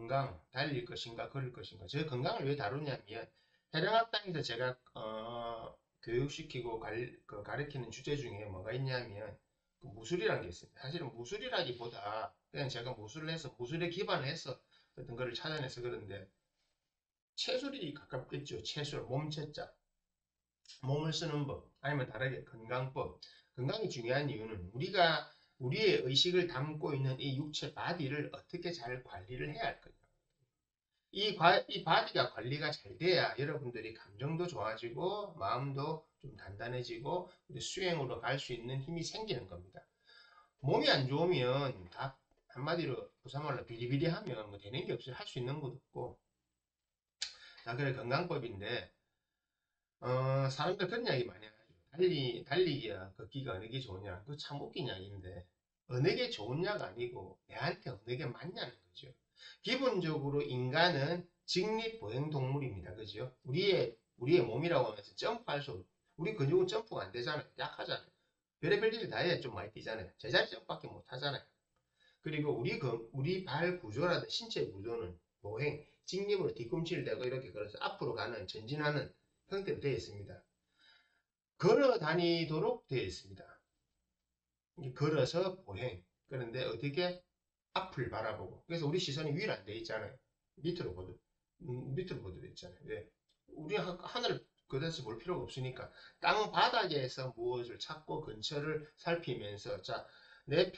건강, 달릴 것인가, 걸을 것인가. 저 건강을 왜 다루냐면, 해령학당에서 제가, 교육시키고 가르치는 주제 중에 뭐가 있냐면, 그 무술이라는 게 있습니다. 사실은 무술이라기보다, 그냥 제가 무술을 해서, 무술에 기반을 해서 어떤 거를 찾아내서 그런데, 체술이 가깝겠죠. 체술, 몸체자. 몸을 쓰는 법, 아니면 다르게 건강법. 건강이 중요한 이유는 우리의 의식을 담고 있는 이 육체 바디를 어떻게 잘 관리를 해야 할 거냐. 이 바디가 관리가 잘 돼야 여러분들이 감정도 좋아지고 마음도 좀 단단해지고 수행으로 갈 수 있는 힘이 생기는 겁니다. 몸이 안 좋으면 다 한마디로 부사말로 비리비리하면 뭐 되는 게 없어요. 할 수 있는 것도 없고. 자, 그래 건강법인데 사람들 그런 이야기 많이 하죠. 달리기야, 걷기가 어느 게 좋으냐. 그거 참 웃긴 이야기인데, 어느 게 좋으냐가 아니고, 내한테 어느 게 맞냐는 거죠. 기본적으로 인간은 직립보행동물입니다. 그죠? 우리의 몸이라고 하면서 점프할 수, 우리 근육은 점프가 안 되잖아요. 약하잖아요. 별의별 일을 다 해야 좀 많이 뛰잖아요. 제자리 점프밖에 못 하잖아요. 그리고 우리 발 구조라든 신체 구조는 보행, 직립으로 뒤꿈치를 대고 이렇게 걸어서 앞으로 가는, 전진하는 형태로 되어 있습니다. 걸어 다니도록 되어 있습니다. 걸어서 보행. 그런데 어떻게 앞을 바라보고. 그래서 우리 시선이 위로 안 돼 있잖아요. 밑으로 보도 있잖아요. 왜? 우리 하늘을 그다지 볼 필요가 없으니까 땅 바닥에서 무엇을 찾고 근처를 살피면서 자, 내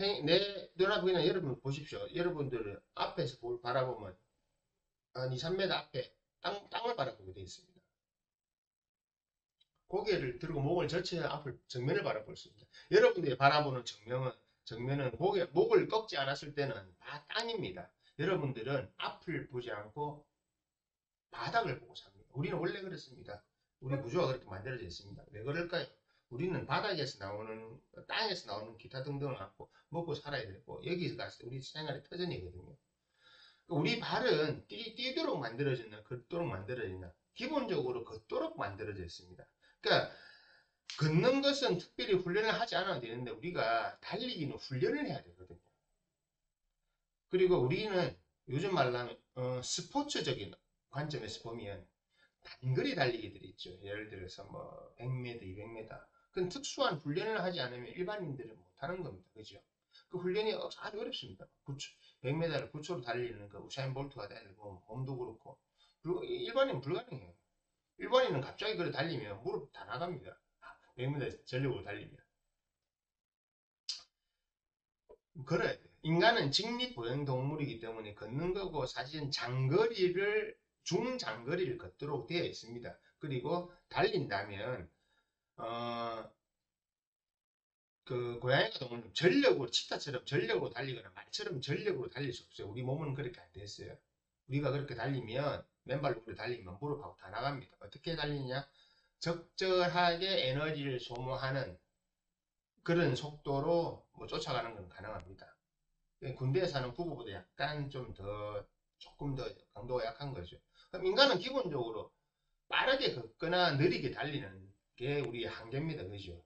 눈앞에 그냥 여러분 보십시오. 여러분들은 앞에서 바라보면 한 2, 3m 앞에 땅을 바라보게 되어 있습니다. 고개를 들고 목을 젖혀야 앞을 정면을 바라볼 수 있다. 여러분들이 바라보는 정면은 목을 꺾지 않았을 때는 다 땅입니다. 여러분들은 앞을 보지 않고 바닥을 보고 삽니다. 우리는 원래 그렇습니다. 우리 구조가 그렇게 만들어져 있습니다. 왜 그럴까요? 우리는 바닥에서 나오는 땅에서 나오는 기타 등등을 갖고 먹고 살아야 되고 여기서 갔을 때 우리 생활의 터전이거든요. 우리 발은 뛰도록 만들어졌나 걷도록 만들어졌나 기본적으로 걷도록 만들어져 있습니다. 그러니까 걷는 것은 특별히 훈련을 하지 않아도 되는데 우리가 달리기는 훈련을 해야 되거든요. 그리고 우리는 요즘 말로 하면 스포츠적인 관점에서 보면 단거리 달리기들이 있죠. 예를 들어서 뭐 100m, 200m. 그건 특수한 훈련을 하지 않으면 일반인들은 못하는 겁니다. 그죠? 그 훈련이 아주 어렵습니다. 100m를 9초로 달리는 그 우사인 볼트가 달리고 몸도 그렇고 일반인은 불가능해요. 일반인은 갑자기 그래 달리면 무릎 다 나갑니다. 100m 전력으로 달리면. 걸어야 돼요. 인간은 직립보행동물이기 때문에 걷는 거고 사실은 중장거리를 걷도록 되어 있습니다. 그리고 달린다면 어, 그 고양이가 동물 전력으로 치타처럼 전력으로 달리거나 말처럼 전력으로 달릴 수 없어요. 우리 몸은 그렇게 안 됐어요. 우리가 그렇게 달리면 맨발로 그렇게 달리면 무릎하고 다 나갑니다. 어떻게 달리냐? 적절하게 에너지를 소모하는 그런 속도로 뭐 쫓아가는 건 가능합니다. 군대에 사는 부부보다 약간 조금 더 강도가 약한 거죠. 그럼 인간은 기본적으로 빠르게 걷거나 느리게 달리는 게 우리의 한계입니다. 그죠?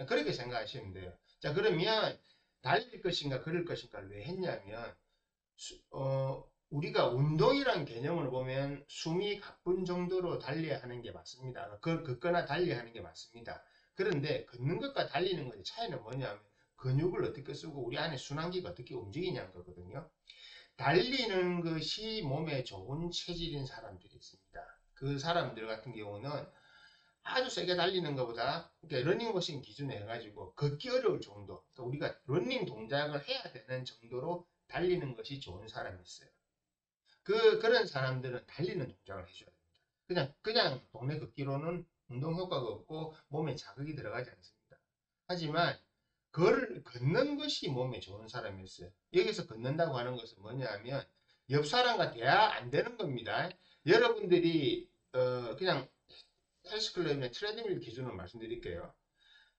그렇게 생각하시면 돼요. 자, 그러면 달릴 것인가 걸을 것인가를 왜 했냐면, 우리가 운동이란 개념을 보면 숨이 가쁜 정도로 달려야 하는 게 맞습니다. 걷거나 달려야 하는 게 맞습니다. 그런데 걷는 것과 달리는 것의 차이는 뭐냐면 근육을 어떻게 쓰고 우리 안에 순환기가 어떻게 움직이냐는 거거든요. 달리는 것이 몸에 좋은 체질인 사람들이 있습니다. 그 사람들 같은 경우는 아주 세게 달리는 것보다 그러니까 러닝머신 기준에 해가지고 걷기 어려울 정도 그러니까 우리가 러닝 동작을 해야 되는 정도로 달리는 것이 좋은 사람이 있어요. 그런 사람들은 달리는 동작을 해줘야 됩니다. 그냥 동네 걷기로는 운동 효과가 없고 몸에 자극이 들어가지 않습니다. 하지만 걷는 것이 몸에 좋은 사람이 있어요. 여기서 걷는다고 하는 것은 뭐냐면 옆 사람과 대화 안 되는 겁니다. 여러분들이 그냥 헬스클럽이나 트레드밀 기준으로 말씀드릴게요.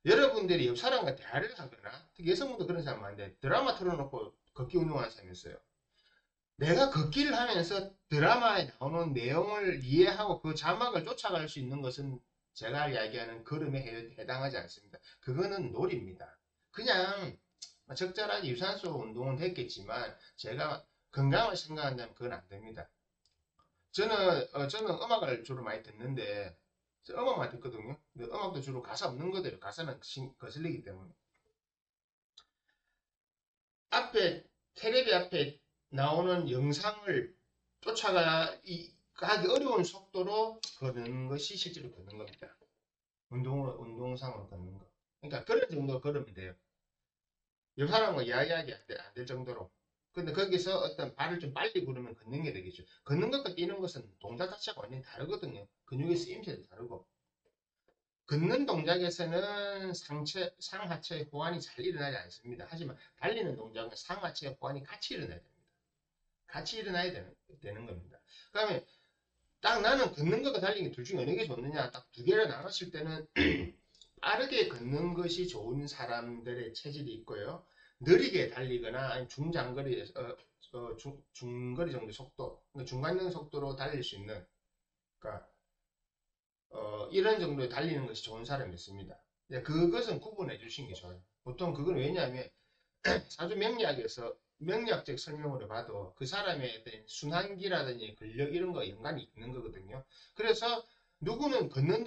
여러분들이 옆 사람과 대화를 하거나 특히 여성분도 그런 사람 많은데 드라마 틀어놓고 걷기 운동하는 사람이 있어요. 내가 걷기를 하면서 드라마에 나오는 내용을 이해하고 그 자막을 쫓아갈 수 있는 것은 제가 이야기하는 걸음에 해당하지 않습니다. 그거는 놀이입니다. 그냥 적절하게 유산소 운동은 했겠지만 제가 건강을 생각한다면 그건 안 됩니다. 저는 음악을 주로 많이 듣는데, 저 음악만 듣거든요. 근데 음악도 주로 가사 없는 거대요. 가사는 거슬리기 때문에. 앞에, 테레비 앞에 나오는 영상을 가기 어려운 속도로 걷는 것이 실제로 걷는 겁니다. 운동상으로 걷는 거. 그러니까 그런 정도 걸으면 돼요. 옆 사람과 이야기하기 안 될 정도로. 근데 거기서 어떤 발을 좀 빨리 구르면 걷는 게 되겠죠. 걷는 것과 뛰는 것은 동작 자체가 완전히 다르거든요. 근육의 쓰임새도 다르고. 걷는 동작에서는 상하체 호환이 잘 일어나지 않습니다. 하지만 달리는 동작은 상하체 호환이 같이 일어나야 됩니다. 같이 일어나야 되는 겁니다. 그다음에 딱 나는 걷는 것과 달리기 둘 중에 어느 게 좋느냐 딱 두 개를 나눴을 때는 빠르게 걷는 것이 좋은 사람들의 체질이 있고요. 느리게 달리거나 아니면 중거리 정도 속도, 그러니까 중간 속도로 달릴 수 있는, 그러니까 이런 정도에 달리는 것이 좋은 사람이 있습니다. 그것은 구분해 주시는 게 좋아요. 보통 그건 왜냐하면 사주 명리학에서 명리학적 설명으로 봐도 그 사람의 어떤 순환기라든지 근력 이런 거 연관이 있는 거거든요. 그래서 누구는 걷는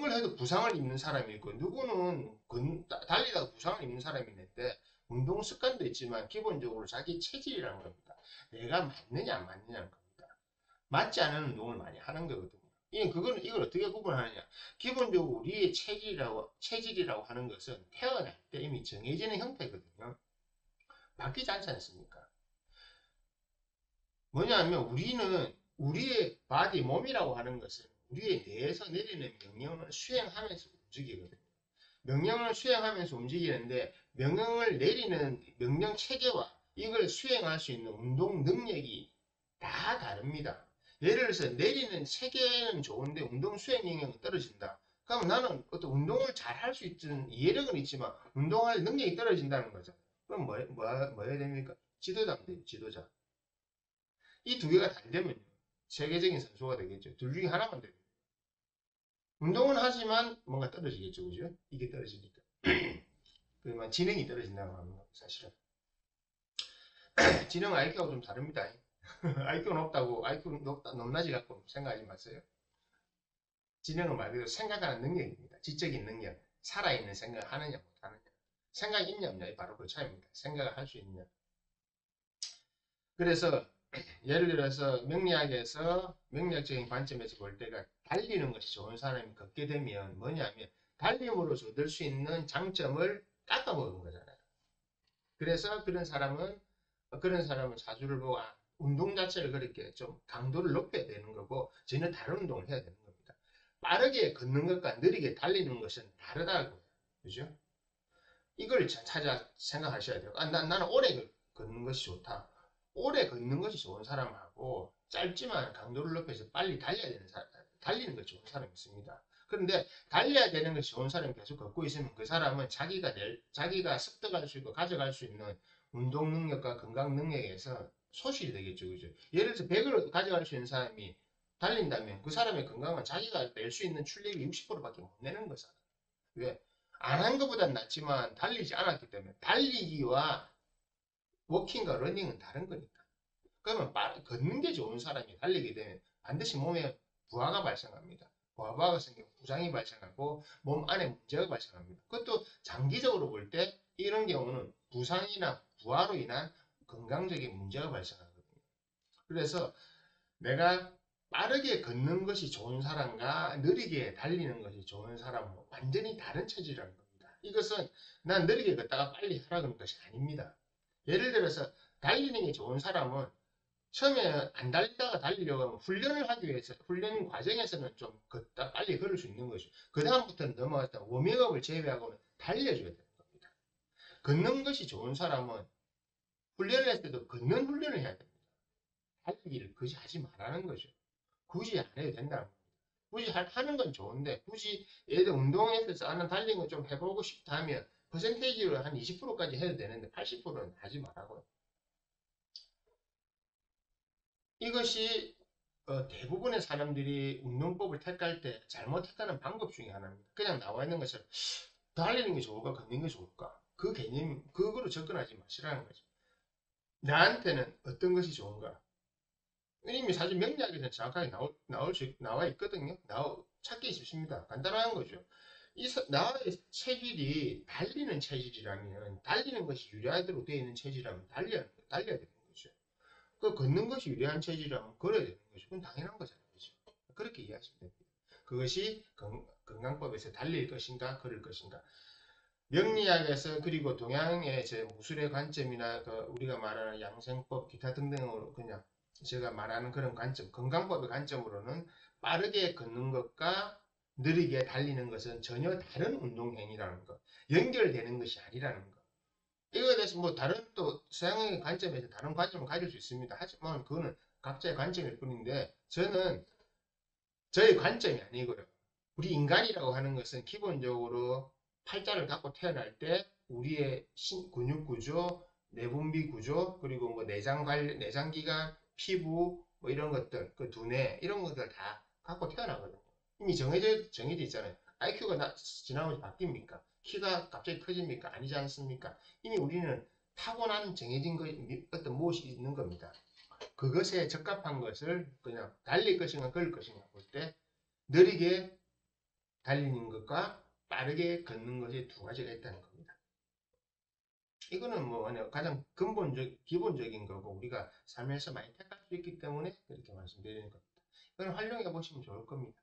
걸 해도 부상을 입는 사람이 있고 누구는 달리다가 부상을 입는 사람이 있는데 운동 습관도 있지만 기본적으로 자기 체질이라는 겁니다. 내가 맞느냐 안 맞느냐는 겁니다. 맞지 않은 운동을 많이 하는 거거든요. 이걸 어떻게 구분하느냐? 기본적으로 우리의 체질이라고 하는 것은 태어날 때 이미 정해지는 형태거든요. 바뀌지 않지 않습니까? 뭐냐면 우리는 우리의 몸이라고 하는 것은 우리의 뇌에서 내리는 명령을 수행하면서 움직이거든요. 명령을 수행하면서 움직이는데 명령을 내리는 명령 체계와 이걸 수행할 수 있는 운동 능력이 다 다릅니다. 예를 들어서 내리는 체계는 좋은데 운동 수행 능력은 떨어진다. 그럼 나는 어떤 운동을 잘 할 수 있는 이해력은 있지만 운동할 능력이 떨어진다는 거죠. 그럼 뭐 해야 됩니까? 지도자면 돼요, 지도자. 이 두 개가 잘 되면 세계적인 선수가 되겠죠. 둘 중에 하나만 되면. 운동은 하지만 뭔가 떨어지겠죠, 그죠? 이게 떨어지니까. 그만 지능이 떨어진다고 하는 거 사실은. 지능 IQ하고 좀 다릅니다. IQ 높다고 IQ 높낮이 갖고 생각하지 마세요. 지능은 말 그대로 생각하는 능력입니다. 지적인 능력, 살아있는 생각을 하느냐 못하느냐. 생각이 있냐 없냐이 바로 그 차이입니다. 생각을 할 수 있냐. 그래서 예를 들어서 명리학적인 관점에서 볼 때가 달리는 것이 좋은 사람이 걷게 되면 뭐냐면 달림으로서 얻을 수 있는 장점을 깎아먹은 거잖아요. 그래서 그런 사람은 사주를 보고 운동 자체를 그렇게 좀 강도를 높여야 되는 거고 전혀 다른 운동을 해야 되는 겁니다. 빠르게 걷는 것과 느리게 달리는 것은 다르다고요. 그죠? 이걸 찾아 생각하셔야 돼요. 나는 오래 걷는 것이 좋다. 오래 걷는 것이 좋은 사람하고 짧지만 강도를 높여서 빨리 달리는 것이 좋은 사람이 있습니다. 그런데 달려야 되는 것이 좋은 사람이 계속 걷고 있으면 그 사람은 자기가 습득할 수 있고 가져갈 수 있는 운동 능력과 건강 능력에서 소실이 되겠죠. 그죠? 예를 들어서 100을 가져갈 수 있는 사람이 달린다면 그 사람의 건강은 자기가 낼 수 있는 출력이 60%밖에 못 내는 거잖아요. 왜? 안 한 것보단 낫지만 달리지 않았기 때문에 달리기와 워킹과 러닝은 다른 거니까. 그러면 걷는 게 좋은 사람이 달리게 되면 반드시 몸에 부하가 발생합니다. 부하가 생기고 부상이 발생하고 몸 안에 문제가 발생합니다. 그것도 장기적으로 볼 때 이런 경우는 부상이나 부하로 인한 건강적인 문제가 발생하거든요. 그래서 내가 빠르게 걷는 것이 좋은 사람과 느리게 달리는 것이 좋은 사람은 완전히 다른 체질이라는 겁니다. 이것은 난 느리게 걷다가 빨리 하라는 것이 아닙니다. 예를 들어서 달리는 게 좋은 사람은 처음에 안 달리다가 달리려고 하면 훈련을 하기 위해서 훈련 과정에서는 좀 걷다 빨리 걸을 수 있는 것이고 그 다음부터는 넘어갔다 워밍업을 제외하고는 달려줘야 되는 겁니다. 걷는 것이 좋은 사람은 훈련을 했을 때도 걷는 훈련을 해야 됩니다. 달리기를 굳이 하지 말라는 거죠. 굳이 안 해도 된다는 겁니다. 굳이 하는 건 좋은데 굳이 예를 들어 운동에서 나는 달리는 거 좀 해보고 싶다 하면 퍼센테이지로 한 20%까지 해도 되는데 80%는 하지 말라고요. 이것이 대부분의 사람들이 운동법을 택할 때 잘못 택하는 방법 중에 하나입니다. 그냥 나와 있는 것처럼 달리는 게 좋을까 걷는 게 좋을까 그 개념 그거로 접근하지 마시라는 거죠. 나한테는 어떤 것이 좋은가? 이미 사실 명리학에서 정확하게 나와 있거든요. 찾기 쉽습니다. 간단한 거죠. 나의 체질이 달리는 체질이라면, 달리는 것이 유리하도록 되어 있는 체질이라면 달려야 되는 거죠. 그 걷는 것이 유리한 체질이라면 걸어야 되는 거죠. 그건 당연한 거잖아요. 그죠? 그렇게 이해하시면 됩니다. 그것이 건강법에서 달릴 것인가, 걸을 것인가. 명리학에서 그리고 동양의 제 무술의 관점이나 그 우리가 말하는 양생법 기타 등등으로 그냥 제가 말하는 그런 관점, 건강법의 관점으로는 빠르게 걷는 것과 느리게 달리는 것은 전혀 다른 운동 행위라는 것, 연결되는 것이 아니라는 것. 이거에 대해서 뭐 다른 또 서양의 관점에서 다른 관점을 가질 수 있습니다. 하지만 그거는 각자의 관점일 뿐인데 저는 저의 관점이 아니고요. 우리 인간이라고 하는 것은 기본적으로 팔자를 갖고 태어날 때 우리의 근육 구조, 내분비 구조, 그리고 뭐 내장기관, 피부, 뭐 이런 것들, 그 두뇌, 이런 것들 다 갖고 태어나거든요. 이미 정해져 있잖아요. IQ가 지나면서 바뀝니까? 키가 갑자기 커집니까? 아니지 않습니까? 이미 우리는 타고난 정해진 어떤 무엇이 있는 겁니다. 그것에 적합한 것을 그냥 달릴 것인가 걸을 것인가 볼 때 느리게 달리는 것과 빠르게 걷는 것이 두 가지가 있다는 겁니다. 이거는 뭐 가장 기본적인 거고 우리가 삶에서 많이 택할 수 있기 때문에 그렇게 말씀드리는 겁니다. 이건 활용해 보시면 좋을 겁니다.